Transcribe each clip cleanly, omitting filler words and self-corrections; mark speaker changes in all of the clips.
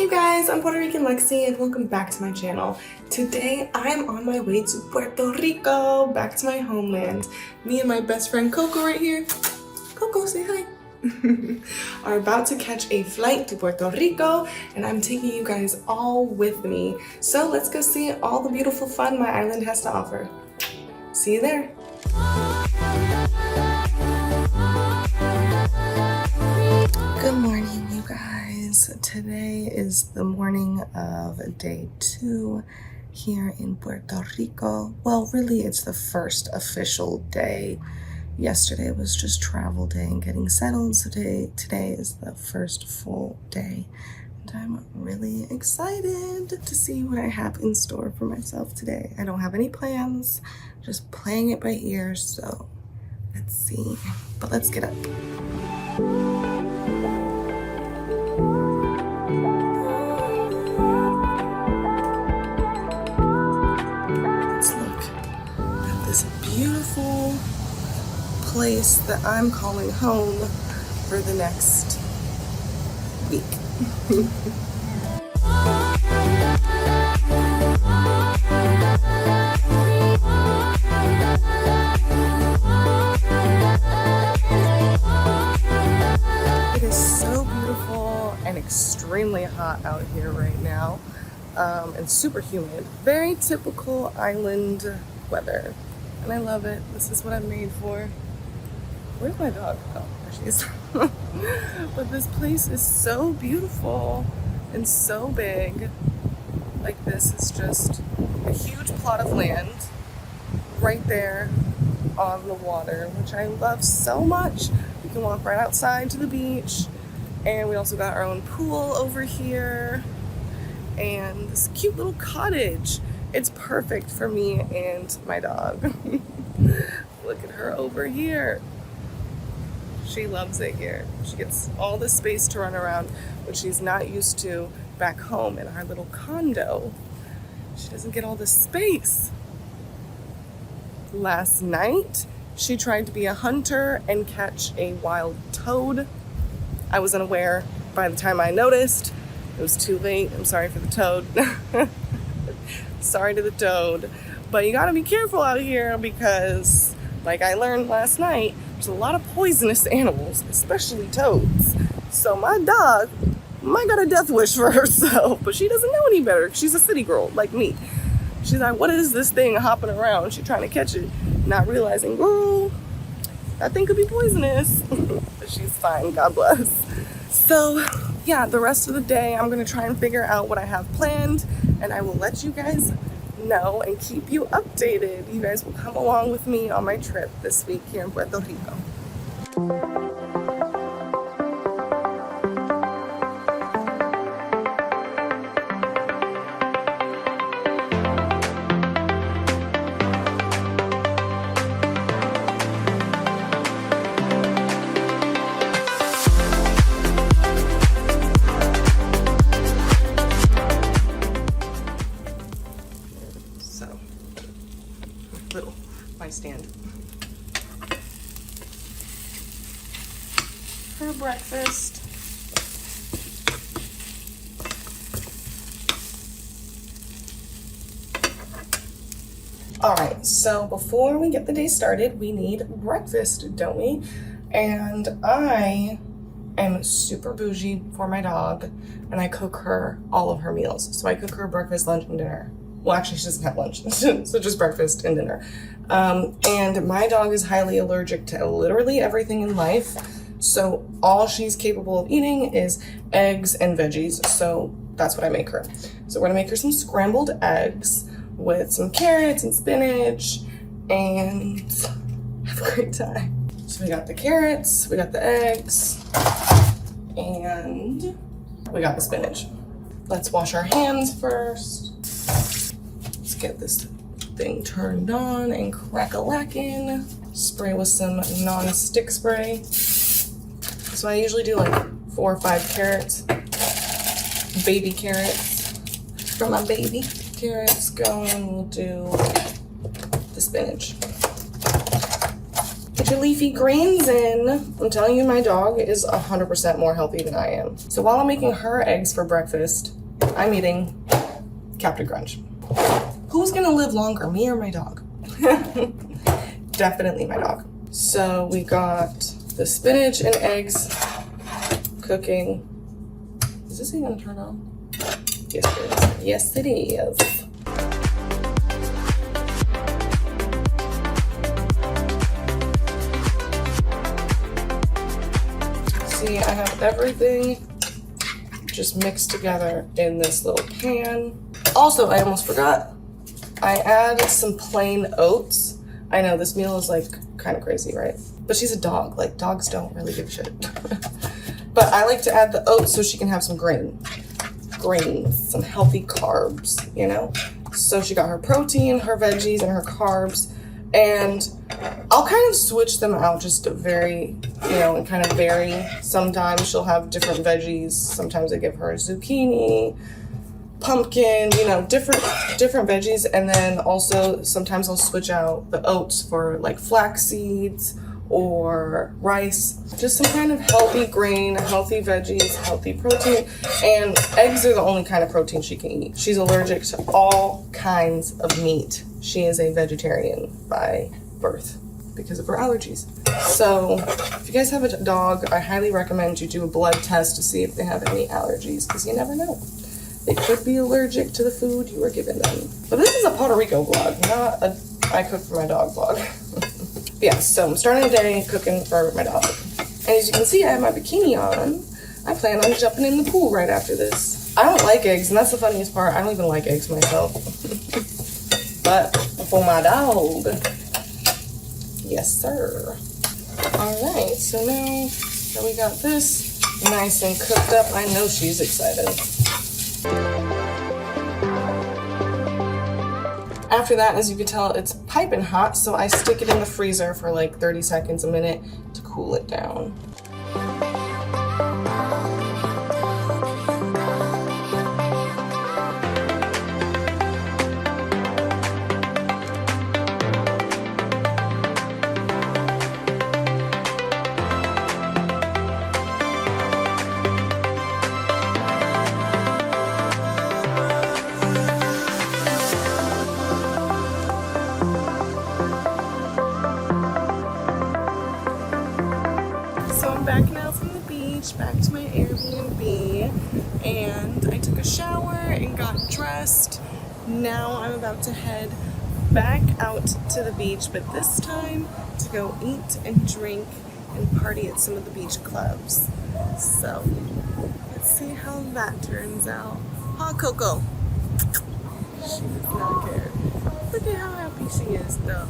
Speaker 1: you guys, I'm Puerto Rican Lexi and welcome back to my channel. Today I'm on my way to Puerto Rico, back to my homeland. Me and my best friend Coko right here, Coko, say hi, are about to catch a flight to Puerto Rico and I'm taking you guys all with me. So let's go see all the beautiful fun my island has to offer. See you there. Good morning, you guys. Today is the morning of day 2 here in Puerto Rico. Well, really, it's the first official day. Yesterday was just travel day and getting settled. So today is the first full day. And I'm really excited to see what I have in store for myself today. I don't have any plans, just playing it by ear. So let's see. But let's get up. Beautiful place that I'm calling home for the next week. It is so beautiful and extremely hot out here right now, and super humid. Very typical island weather. And I love it. This is what I'm made for. Where's my dog? Oh, there she is. But this place is so beautiful and so big. Like, this is just a huge plot of land right there on the water, which I love so much. You can walk right outside to the beach. And we also got our own pool over here. And this cute little cottage. It's perfect for me and my dog. Look at her over here. She loves it here. She gets all the space to run around, which she's not used to back home in our little condo. She doesn't get all this space. Last night, she tried to be a hunter and catch a wild toad. I was unaware by the time I noticed. It was too late. I'm sorry for the toad. Sorry to the toad, but you gotta be careful out here because, like I learned last night, there's a lot of poisonous animals, especially toads. So my dog might got a death wish for herself, but she doesn't know any better. She's a city girl like me. She's like, what is this thing hopping around? She's trying to catch it, not realizing, girl, that thing could be poisonous. But she's fine, God bless. So yeah, the rest of the day, I'm gonna try and figure out what I have planned, and I will let you guys know and keep you updated. You guys will come along with me on my trip this week here in Puerto Rico. Stand for breakfast. All right, so before we get the day started, we need breakfast, don't we? And I am super bougie for my dog, and I cook her all of her meals. So I cook her breakfast, lunch, and dinner. Well, actually, she doesn't have lunch, so just breakfast and dinner. And my dog is highly allergic to literally everything in life. So all she's capable of eating is eggs and veggies. So that's what I make her. So we're gonna make her some scrambled eggs with some carrots and spinach and have a great time. So we got the carrots, we got the eggs, and we got the spinach. Let's wash our hands first. Let's get this thing turned on and crack-a-lackin'. Spray with some non-stick spray. So I usually do like 4 or 5 carrots, baby carrots from my baby. Carrots going, we'll do the spinach. Get your leafy greens in. I'm telling you, my dog is 100% more healthy than I am. So while I'm making her eggs for breakfast, I'm eating Captain Crunch. Who's gonna live longer, me or my dog? Definitely my dog. So we got the spinach and eggs cooking. Is this thing gonna turn on? Yes, it is. Yes, it is. See, I have everything just mixed together in this little pan. Also, I almost forgot, I added some plain oats. I know this meal is like kind of crazy, right? But she's a dog. Like, dogs don't really give a shit. But I like to add the oats so she can have some grains, some healthy carbs, you know? So she got her protein, her veggies, and her carbs. And I'll kind of switch them out just to vary, you know, and kind of vary. Sometimes she'll have different veggies. Sometimes I give her zucchini, pumpkin, you know, different veggies. And then also sometimes I'll switch out the oats for like flax seeds or rice. Just some kind of healthy grain, healthy veggies, healthy protein. And eggs are the only kind of protein she can eat. She's allergic to all kinds of meat. She is a vegetarian by birth because of her allergies. So if you guys have a dog, I highly recommend you do a blood test to see if they have any allergies, because you never know. They could be allergic to the food you were giving them. But this is a Puerto Rico vlog, not a I cook for my dog vlog. Yeah, so I'm starting the day cooking for my dog. And as you can see, I have my bikini on. I plan on jumping in the pool right after this. I don't like eggs, and that's the funniest part. I don't even like eggs myself. But for my dog, yes sir. All right, so now that we got this nice and cooked up, I know she's excited. After that, as you can tell, it's piping hot, so I stick it in the freezer for like 30 seconds, a minute to cool it down. Back now from the beach, back to my Airbnb, and I took a shower and got dressed. Now I'm about to head back out to the beach, but this time to go eat and drink and party at some of the beach clubs. So let's see how that turns out. Huh, Coko? She does not care. Look at how happy she is though.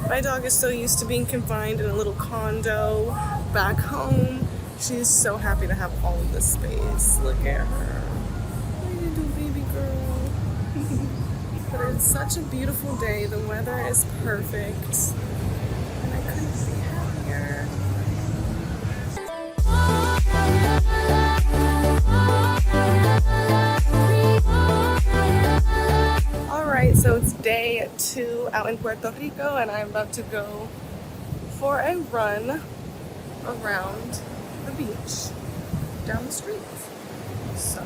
Speaker 1: My dog is so used to being confined in a little condo back home. She is so happy to have all of this space. Look at her. What do you do, baby girl? But it's such a beautiful day. The weather is perfect. And I couldn't be happier. Alright, so it's day 2 out in Puerto Rico, and I'm about to go for a run around the beach down the street. So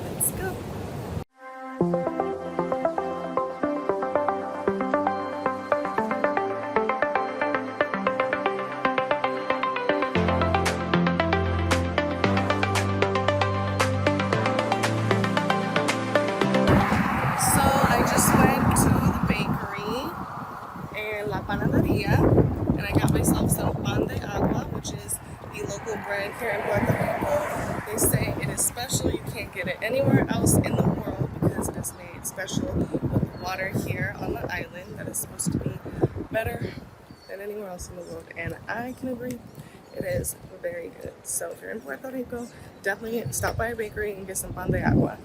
Speaker 1: let's go. So I just went to the bakery and La Panaderia, and I got myself some pan de agua, which is the local bread here in Puerto Rico. They say it is special. You can't get it anywhere else in the world because it is made special with water here on the island that is supposed to be better than anywhere else in the world. And I can agree, it is very good. So if you're in Puerto Rico, definitely stop by a bakery and get some pan de agua.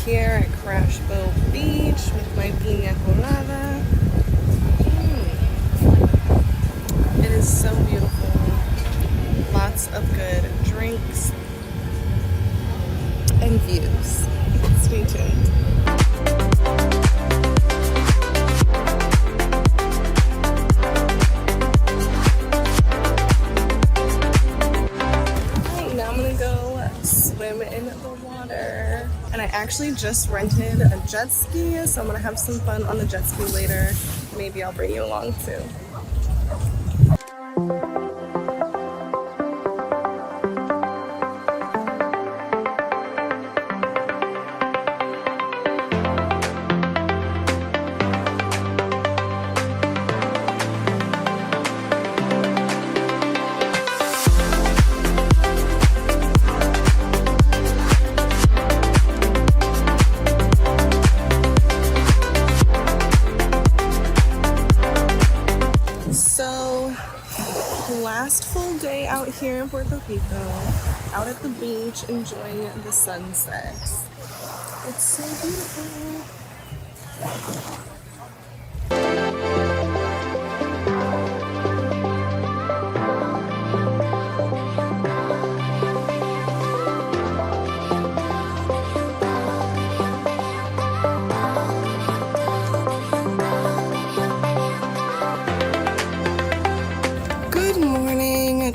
Speaker 1: Here at Crash Boat Beach with my piña colada. It is so beautiful. Lots of good drinks. I and views. Stay tuned. Alright, now I'm gonna go swim in the water. And I actually just rented a jet ski, so I'm gonna have some fun on the jet ski later. Maybe I'll bring you along too. Last full day out here in Puerto Rico, out at the beach enjoying the sunset. It's so beautiful.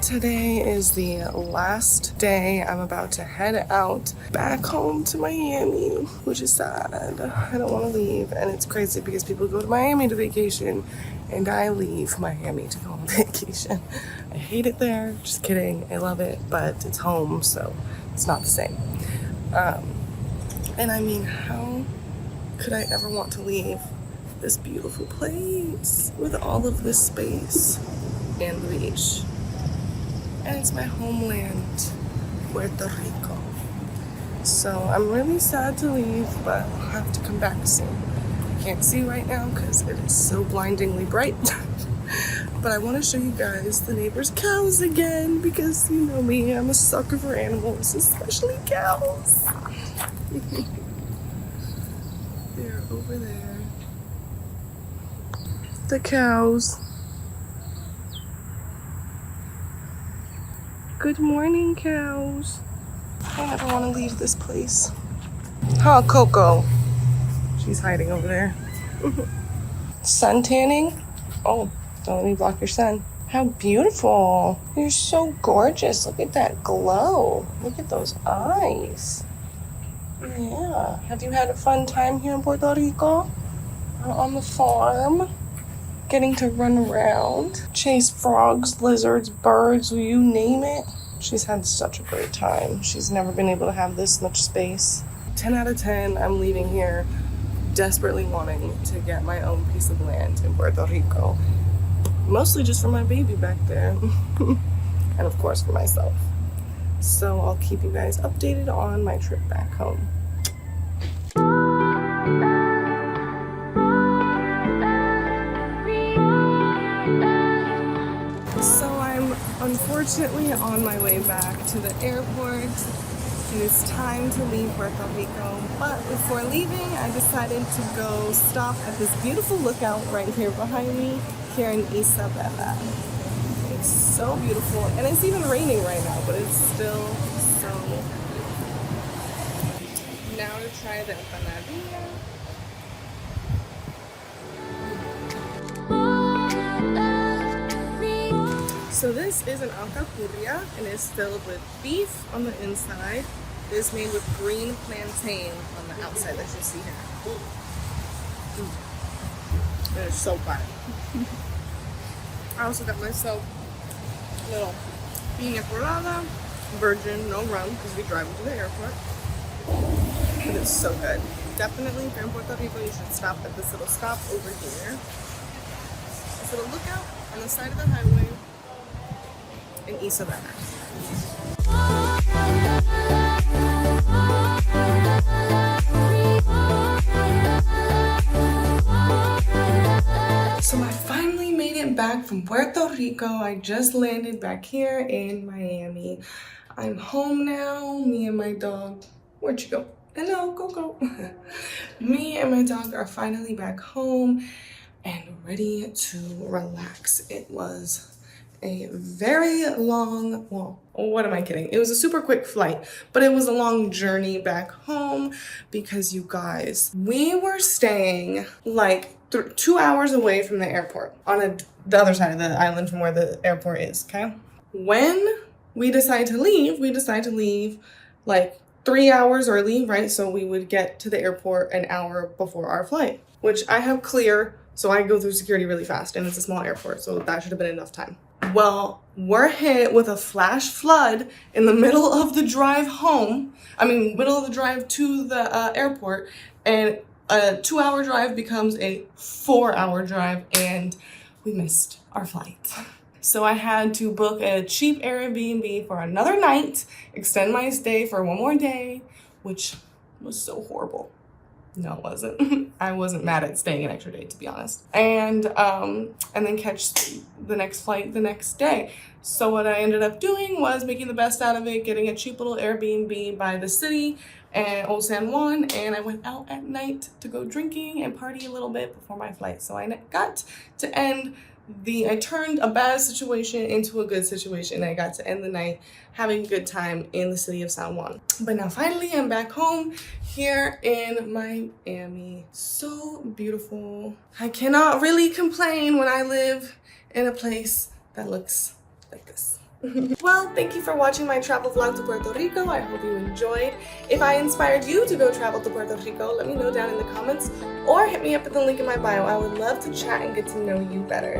Speaker 1: Today is the last day. I'm about to head out back home to Miami, which is sad. I don't want to leave, and it's crazy because people go to Miami to vacation and I leave Miami to go on vacation. I hate it there. Just kidding. I love it, but it's home, so it's not the same. And I mean, how could I ever want to leave this beautiful place with all of this space and the beach? And it's my homeland, Puerto Rico. So I'm really sad to leave, but I'll have to come back soon. I can't see right now because it is so blindingly bright. But I want to show you guys the neighbor's cows again because you know me, I'm a sucker for animals, especially cows. They're over there. The cows. Good morning, cows. I never want to leave this place. Huh, Coko? She's hiding over there. Sun tanning? Oh, don't let me block your sun. How beautiful. You're so gorgeous. Look at that glow. Look at those eyes. Yeah. Have you had a fun time here in Puerto Rico? Out on the farm? Getting to run around, chase frogs, lizards, birds, you name it. She's had such a great time. She's never been able to have this much space. 10 out of 10, I'm leaving here desperately wanting to get my own piece of land in Puerto Rico. Mostly just for my baby back there. And of course for myself. So I'll keep you guys updated on my trip back home. Unfortunately, on my way back to the airport, and it's time to leave Puerto Rico. But before leaving, I decided to go stop at this beautiful lookout right here behind me, here in Isabela. It's so beautiful, and it's even raining right now, but it's still so beautiful. Now to try the empanadilla. So this is an alcapurria and it's filled with beef on the inside. It is made with green plantain on the outside that you see here. It is so fire. I also got myself a little piña colada, virgin, no rum because we drive to the airport. But it's so good. Definitely if you're in Puerto Rico, you should stop at this little stop over here. This little lookout on the side of the highway in Isabela. So I finally made it back from Puerto Rico. I just landed back here in Miami. I'm home now. Me and my dog. Where'd you go? Hello, Coko. Me and my dog are finally back home and ready to relax. It was a very long, well, what am I kidding? It was a super quick flight, but it was a long journey back home because you guys, we were staying like 2 hours away from the airport on the other side of the island from where the airport is, okay? When we decided to leave like 3 hours early, right? So we would get to the airport an hour before our flight, which I have clear, so I go through security really fast, and it's a small airport, so that should have been enough time. Well, we're hit with a flash flood in the middle of the drive home. Middle of the drive to the airport, and a 2 hour drive becomes a 4 hour drive, and we missed our flight. So I had to book a cheap Airbnb for another night, extend my stay for one more day, which was so horrible. No, it wasn't. I wasn't mad at staying an extra day, to be honest. And then catch the next flight the next day. So what I ended up doing was making the best out of it, getting a cheap little Airbnb by the city and Old San Juan, and I went out at night to go drinking and party a little bit before my flight. So I got to I turned a bad situation into a good situation. I got to end the night having a good time in the city of San Juan. But now finally I'm back home here in Miami. So beautiful. I cannot really complain when I live in a place that looks like this. Well, thank you for watching my travel vlog to Puerto Rico. I hope you enjoyed. If I inspired you to go travel to Puerto Rico, let me know down in the comments or hit me up at the link in my bio. I would love to chat and get to know you better.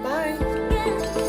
Speaker 1: Bye.